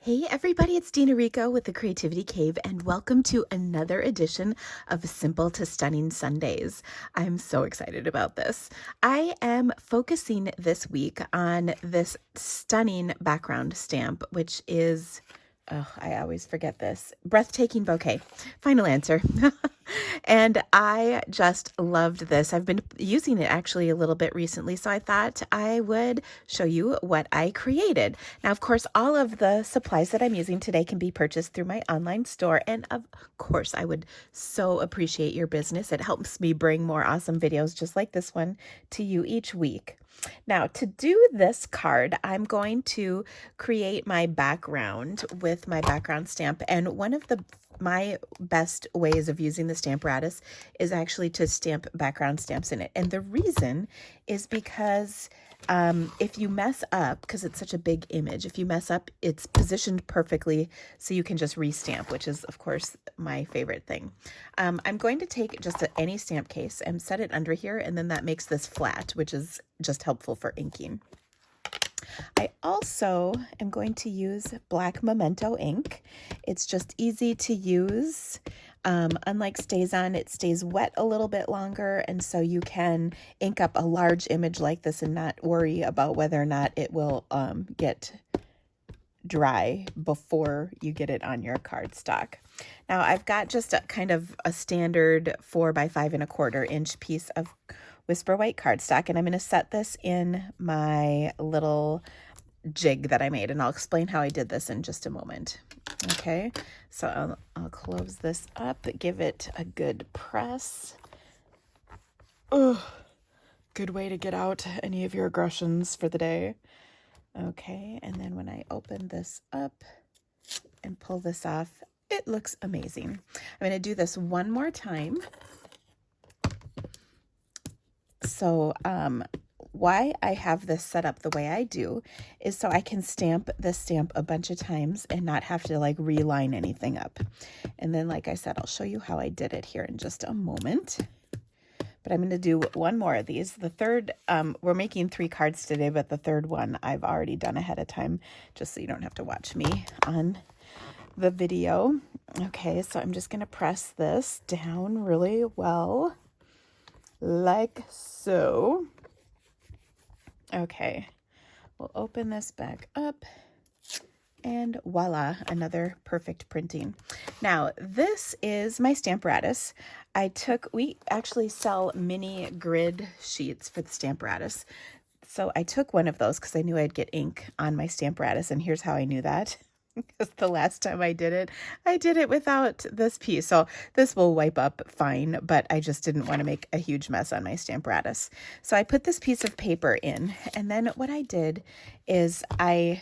Hey everybody, it's Dina Rico with the Creativity Cave, and welcome to another edition of Simple to Stunning Sundays. I'm so excited about this. I am focusing this week on this stunning background stamp, which is, oh, I always forget this, breathtaking bouquet. Final answer. And I just loved this. I've been using it actually a little bit recently, so I thought I would show you what I created. Now, of course, all of the supplies that I'm using today can be purchased through my online store, and of course, I would so appreciate your business. It helps me bring more awesome videos just like this one to you each week. Now, to do this card, I'm going to create my background with my background stamp, and one of my best ways of using the Stamp-a-ration is actually to stamp background stamps in it. And the reason is because if you mess up, because it's such a big image, if you mess up, it's positioned perfectly so you can just restamp, which is, of course, my favorite thing. I'm going to take just any stamp case and set it under here, and then that makes this flat, which is just helpful for inking. I also am going to use black Memento ink. It's just easy to use. Unlike StazOn, it stays wet a little bit longer, and so you can ink up a large image like this and not worry about whether or not it will get dry before you get it on your cardstock. Now I've got just a kind of a standard 4 by 5¼ inch piece of Whisper White cardstock, and I'm going to set this in my little jig that I made, and I'll explain how I did this in just a moment. Okay, so I'll close this up, give it a good press. Oh, good way to get out any of your aggressions for the day. Okay, and then when I open this up and pull this off, it looks amazing. I'm going to do this one more time. So why I have this set up the way I do is so I can stamp this stamp a bunch of times and not have to like reline anything up. And then, like I said, I'll show you how I did it here in just a moment. But I'm going to do one more of these. The third, we're making 3 cards today, but the third one I've already done ahead of time, just so you don't have to watch me on the video. Okay, so I'm just going to press this down really well, like so. Okay, we'll open this back up, and voila, another perfect printing. Now, this is my Stamp-a-ration. We actually sell mini grid sheets for the Stamp-a-ration. So I took one of those because I knew I'd get ink on my Stamp-a-ration, and here's how I knew that. Because the last time I did it without this piece. So this will wipe up fine, but I just didn't want to make a huge mess on my Stamp-a-ration. So I put this piece of paper in, and then what I did is I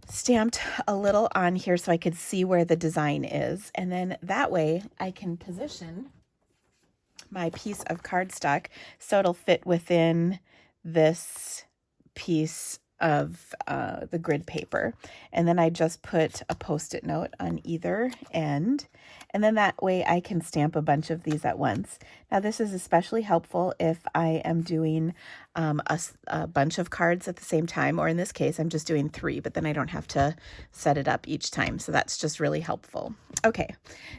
stamped a little on here so I could see where the design is. And then that way I can position my piece of cardstock so it'll fit within this piece of the grid paper. And then I just put a Post-it note on either end, and then that way I can stamp a bunch of these at once. Now this is especially helpful if I am doing a bunch of cards at the same time, or in this case I'm just doing 3, but then I don't have to set it up each time, so that's just really helpful. Okay,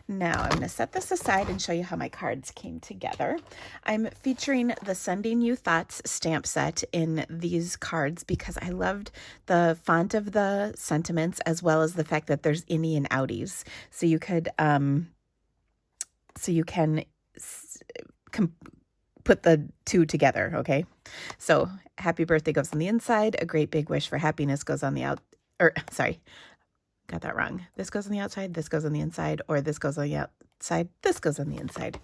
now I'm going to set this aside and show you how my cards came together. I'm featuring the Sending You Thoughts stamp set in these cards because I loved the font of the sentiments, as well as the fact that there's innie and outies, so you could put the 2 together. Okay, so happy birthday goes on the inside, a great big wish for happiness goes on the got that wrong. This goes on the outside, this goes on the inside, or this goes on the outside, this goes on the inside.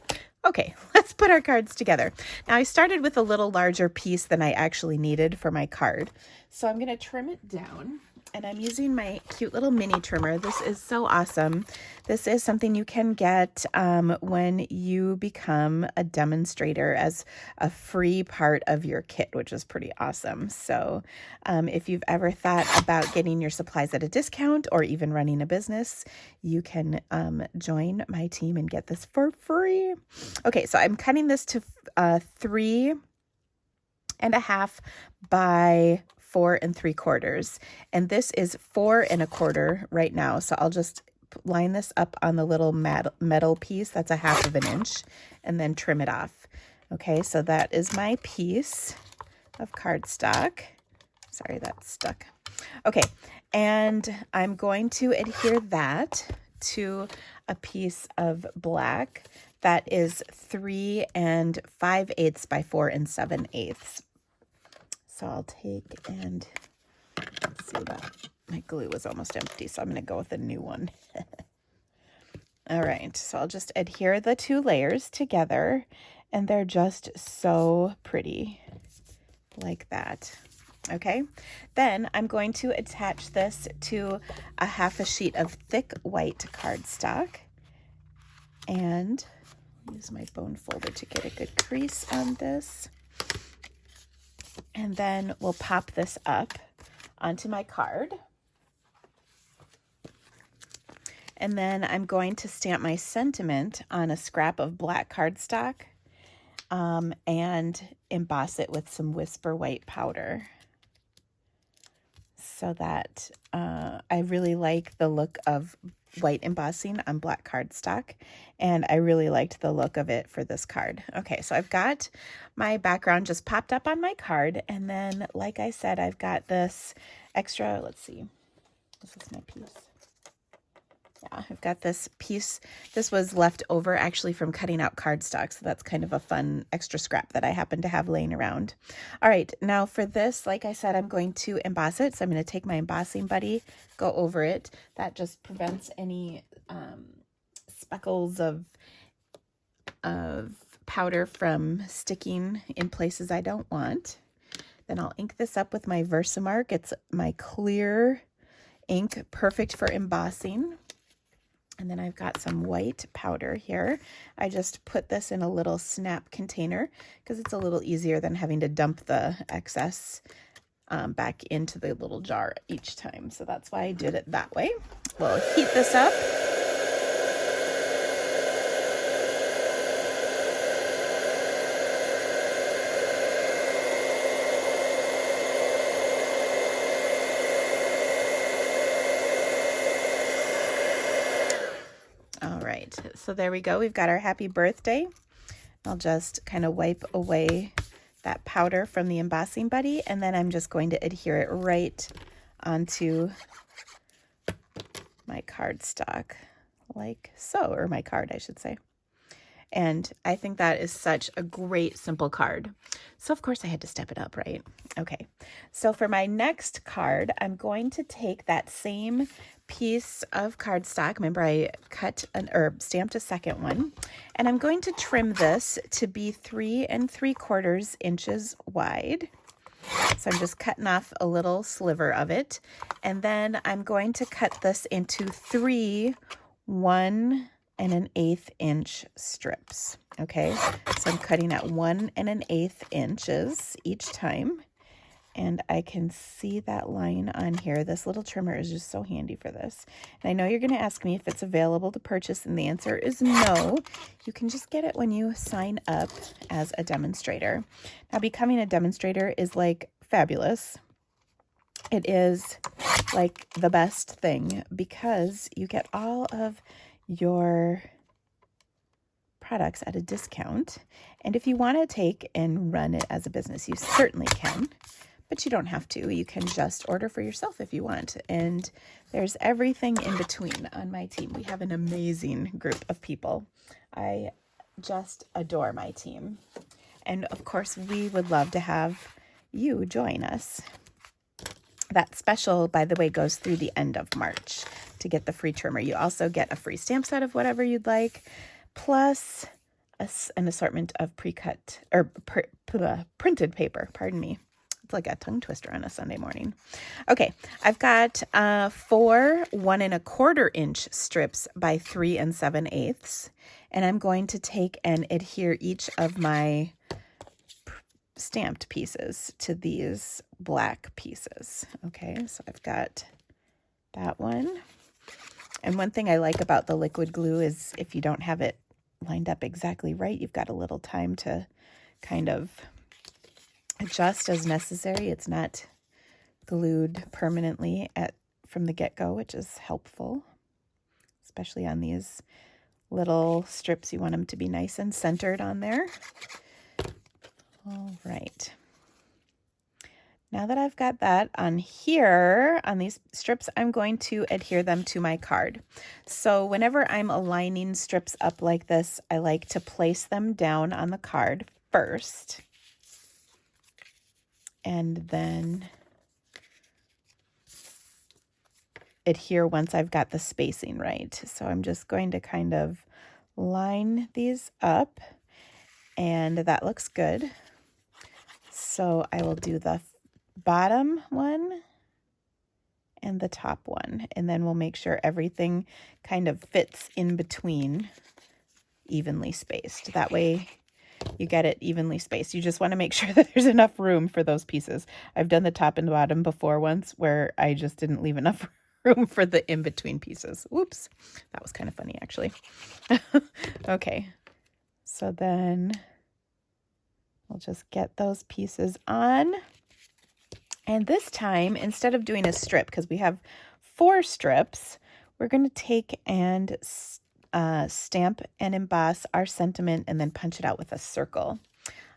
Okay, let's put our cards together. Now I started with a little larger piece than I actually needed for my card. So I'm going to trim it down, and I'm using my cute little mini trimmer. This is so awesome. This is something you can get when you become a demonstrator as a free part of your kit, which is pretty awesome. So if you've ever thought about getting your supplies at a discount or even running a business, you can join my team and get this for free. Okay, so I'm cutting this to 3.5 by 4 3/4. And this is 4 1/4 right now. So I'll just line this up on the little metal piece. That's a 1/2 inch, and then trim it off. Okay, so that is my piece of cardstock. Sorry, that's stuck. Okay, and I'm going to adhere that to a piece of black that is 3 5/8 by 4 7/8. So I'll take and let's see that my glue was almost empty, so I'm going to go with a new one. All right, so I'll just adhere the 2 layers together, and they're just so pretty, like that. Okay, then I'm going to attach this to a 1/2 sheet of thick white cardstock, and use my bone folder to get a good crease on this. And then we'll pop this up onto my card. And then I'm going to stamp my sentiment on a scrap of black cardstock and emboss it with some Whisper White powder. So that I really like the look of white embossing on black cardstock, and I really liked the look of it for this card. Okay, so I've got my background just popped up on my card, and then, like I said, I've got this extra, let's see, this is my piece. Yeah, I've got this piece. This was left over actually from cutting out cardstock, so that's kind of a fun extra scrap that I happen to have laying around. All right, now for this, like I said, I'm going to emboss it. So I'm going to take my embossing buddy, go over it. That just prevents any speckles of powder from sticking in places I don't want. Then I'll ink this up with my Versamark. It's my clear ink, perfect for embossing. And then I've got some white powder here. I just put this in a little snap container because it's a little easier than having to dump the excess back into the little jar each time. So that's why I did it that way. We'll heat this up. So there we go. We've got our happy birthday. I'll just kind of wipe away that powder from the embossing buddy, and then I'm just going to adhere it right onto my cardstock, like so, or my card, I should say. And I think that is such a great, simple card. So of course I had to step it up, right? Okay, so for my next card, I'm going to take that same piece of cardstock. Remember, I stamped a second one, and I'm going to trim this to be 3 3/4 inches wide. So I'm just cutting off a little sliver of it, and then I'm going to cut this into 3 1 1/8 inch strips. Okay, so I'm cutting at 1 1/8 inches each time. And I can see that line on here. This little trimmer is just so handy for this. And I know you're going to ask me if it's available to purchase, and the answer is no. You can just get it when you sign up as a demonstrator. Now, becoming a demonstrator is like fabulous. It is like the best thing because you get all of your products at a discount. And if you want to take and run it as a business, you certainly can. But you don't have to. You can just order for yourself if you want. And there's everything in between on my team. We have an amazing group of people. I just adore my team. And of course, we would love to have you join us. That special, by the way, goes through the end of March to get the free trimmer. You also get a free stamp set of whatever you'd like, plus an assortment of pre-cut or printed paper. Pardon me. It's like a tongue twister on a Sunday morning. Okay, I've got 4 1 1/4 inch strips by 3 7/8, and I'm going to take and adhere each of my stamped pieces to these black pieces. Okay, so I've got that one. And one thing I like about the liquid glue is if you don't have it lined up exactly right, you've got a little time to kind of adjust as necessary. It's not glued permanently from the get-go, which is helpful, especially on these little strips. You want them to be nice and centered on there. All right. Now that I've got that on here, on these strips, I'm going to adhere them to my card. So whenever I'm aligning strips up like this, I like to place them down on the card first, and then adhere once I've got the spacing right. So I'm just going to kind of line these up, and that looks good. So I will do the bottom one and the top one, and then we'll make sure everything kind of fits in between, evenly spaced. That way you get it evenly spaced. You just want to make sure that there's enough room for those pieces. I've done the top and bottom before once where I just didn't leave enough room for the in-between pieces. Whoops. That was kind of funny, actually. Okay. So then we'll just get those pieces on. And this time, instead of doing a strip, because we have 4 strips, we're going to take and stamp and emboss our sentiment and then punch it out with a circle.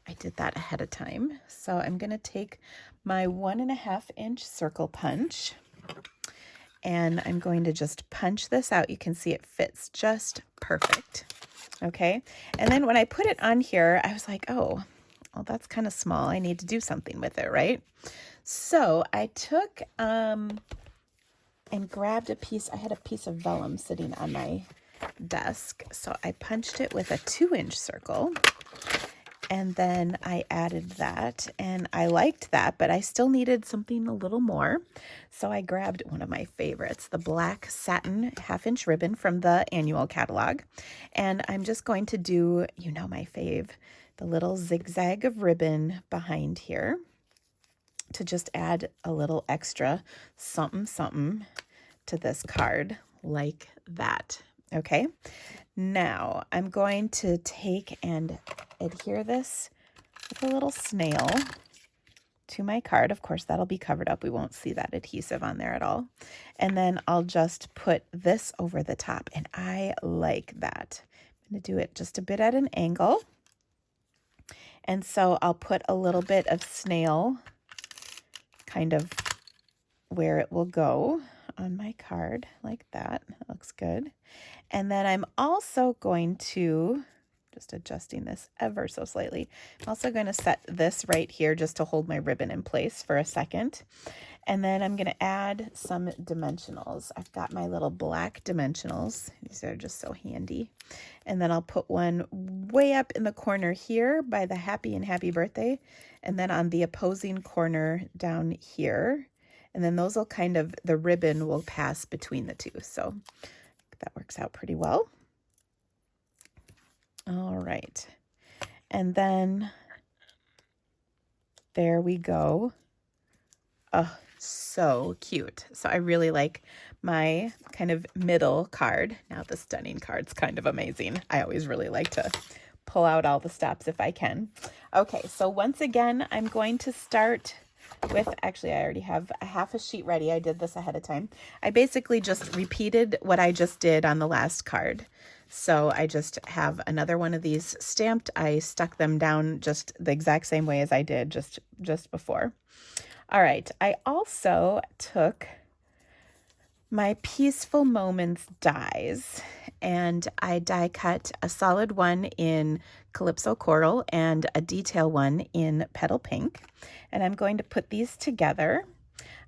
I did that ahead of time. So I'm going to take my 1.5-inch circle punch, and I'm going to just punch this out. You can see it fits just perfect. Okay. And then when I put it on here, I was like, oh, well, that's kind of small. I need to do something with it, right? So I took and grabbed a piece. I had a piece of vellum sitting on my desk. So I punched it with a 2-inch circle, and then I added that, and I liked that, but I still needed something a little more. So I grabbed one of my favorites, the black satin 1/2-inch ribbon from the annual catalog. And I'm just going to do, you know, my fave, the little zigzag of ribbon behind here, to just add a little extra something something to this card like that. Okay, now I'm going to take and adhere this with a little snail to my card. Of course, that'll be covered up. We won't see that adhesive on there at all. And then I'll just put this over the top, and I like that. I'm going to do it just a bit at an angle. And so I'll put a little bit of snail kind of where it will go on my card like that. That looks good. And then I'm also going to, just adjusting this ever so slightly, I'm also going to set this right here just to hold my ribbon in place for a second. And then I'm going to add some dimensionals. I've got my little black dimensionals. These are just so handy. And then I'll put one way up in the corner here by the happy and happy birthday, and then on the opposing corner down here. And then those will kind of, the ribbon will pass between the two. So that works out pretty well. All right. And then there we go. Oh, so cute. So I really like my kind of middle card. Now the stunning card's kind of amazing. I always really like to pull out all the stops if I can. Okay, so once again, I'm going to start with, actually I already have a 1/2 sheet ready. I did this ahead of time. I basically just repeated what I just did on the last card. So I just have another one of these stamped. I stuck them down just the exact same way as I did just before. All right, I also took my Peaceful Moments dies, and I die cut a solid one in Calypso Coral and a detail one in Petal Pink. And I'm going to put these together.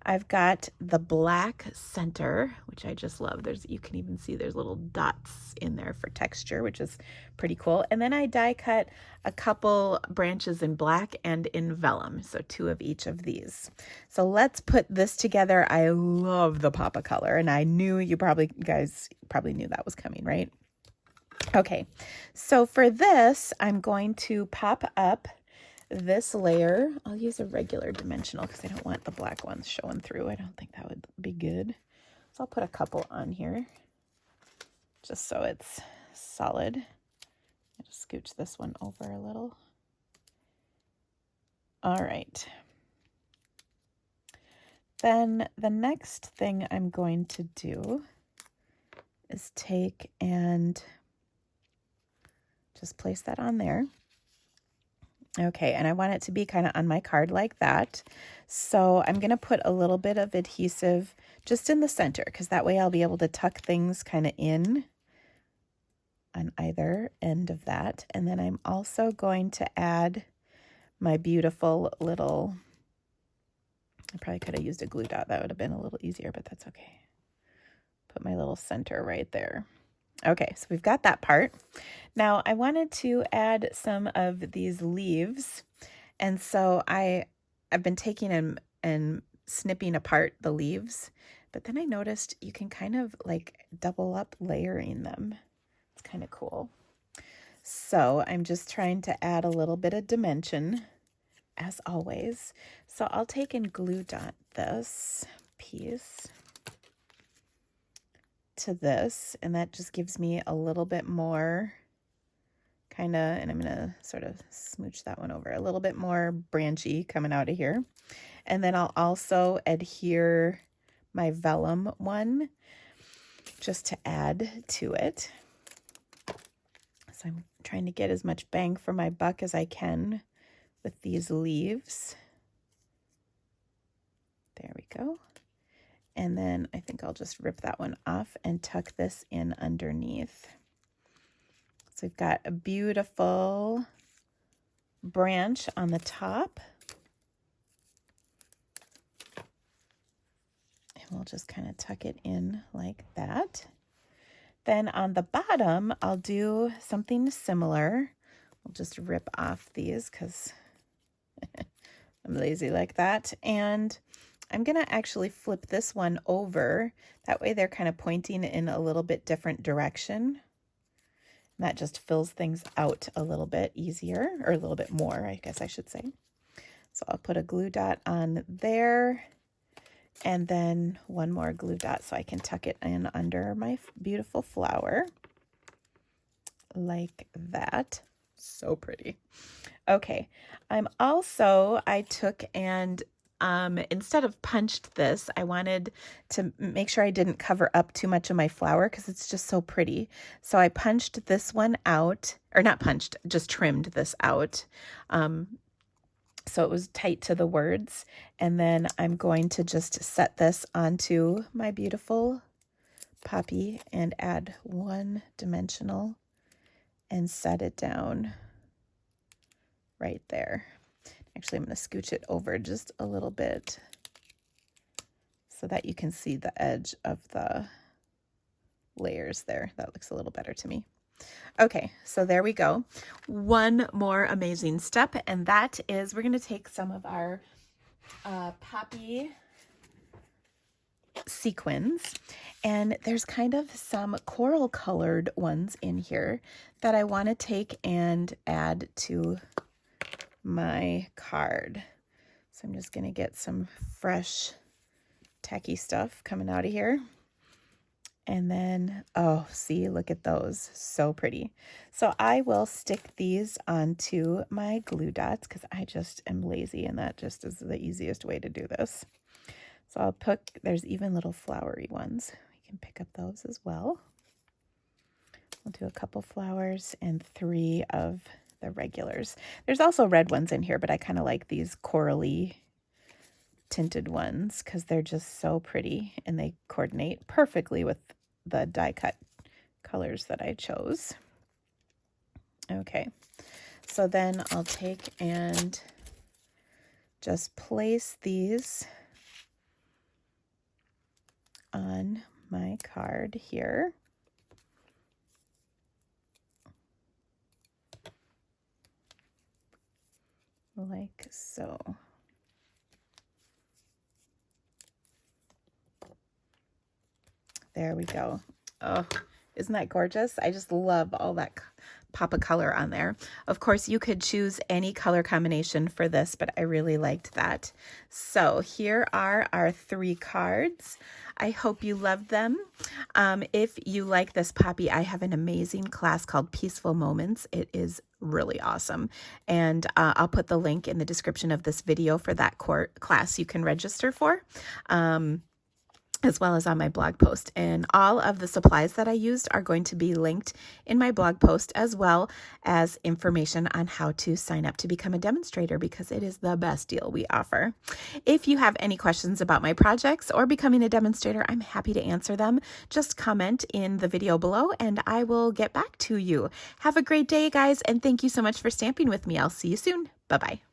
I've got the black center, which I just love. You can even see there's little dots in there for texture, which is pretty cool. And then I die cut a couple branches in black and in vellum, so 2 of each of these. So let's put this together. I love the pop of color, and I knew you guys probably knew that was coming, right? Okay, so for this, I'm going to pop up this layer. I'll use a regular dimensional because I don't want the black ones showing through. I don't think that would be good. So I'll put a couple on here just so it's solid. I'll just scooch this one over a little. All right. Then the next thing I'm going to do is take and just place that on there. Okay, and I want it to be kind of on my card like that. So I'm going to put a little bit of adhesive just in the center, because that way I'll be able to tuck things kind of in on either end of that. And then I'm also going to add my beautiful little, I probably could have used a glue dot. That would have been a little easier, but that's okay. Put my little center right there. Okay, so we've got that part. Now I wanted to add some of these leaves. And so I've been taking and snipping apart the leaves, but then I noticed you can kind of like double up layering them. It's kind of cool. So I'm just trying to add a little bit of dimension as always. So I'll take and glue dot this piece to this, and that just gives me a little bit more kind of, and I'm going to sort of smooch that one over, a little bit more branchy coming out of here. And then I'll also adhere my vellum one just to add to it. So I'm trying to get as much bang for my buck as I can with these leaves. There we go. And then I think I'll just rip that one off and tuck this in underneath. So we've got a beautiful branch on the top. And we'll just kind of tuck it in like that. Then on the bottom, I'll do something similar. We'll just rip off these because I'm lazy like that. And I'm going to actually flip this one over. That way they're kind of pointing in a little bit different direction. And that just fills things out a little bit easier, or a little bit more, I guess I should say. So I'll put a glue dot on there, and then one more glue dot so I can tuck it in under my beautiful flower. Like that. So pretty. Okay, I took and instead of punched this, I wanted to make sure I didn't cover up too much of my flower because it's just so pretty. So I punched this one out, or not punched, just trimmed this out. So it was tight to the words. And then I'm going to just set this onto my beautiful poppy and add one dimensional and set it down right there. Actually, I'm going to scooch it over just a little bit so that you can see the edge of the layers there. That looks a little better to me. Okay, so there we go. One more amazing step, and that is we're going to take some of our poppy sequins, and there's kind of some coral colored ones in here that I want to take and add to my card. So I'm just going to get some fresh tacky stuff coming out of here. And then, oh, see, look at those. So pretty. So I will stick these onto my glue dots because I just am lazy, and that just is the easiest way to do this. So I'll put, there's even little flowery ones. We can pick up those as well. We'll do a couple flowers and 3 of the regulars. There's also red ones in here, but I kind of like these corally tinted ones because they're just so pretty and they coordinate perfectly with the die cut colors that I chose. Okay, so then I'll take and just place these on my card here. Like so. There we go. Oh, isn't that gorgeous? I just love all that pop of color on there. Of course, you could choose any color combination for this, but I really liked that. So here are our 3 cards. I hope you loved them. If you like this poppy, I have an amazing class called Peaceful Moments. It is really awesome. And I'll put the link in the description of this video for that class you can register for. As well as on my blog post. And all of the supplies that I used are going to be linked in my blog post, as well as information on how to sign up to become a demonstrator, because it is the best deal we offer. If you have any questions about my projects or becoming a demonstrator, I'm happy to answer them. Just comment in the video below and I will get back to you. Have a great day, guys, and thank you so much for stamping with me. I'll see you soon. Bye-bye.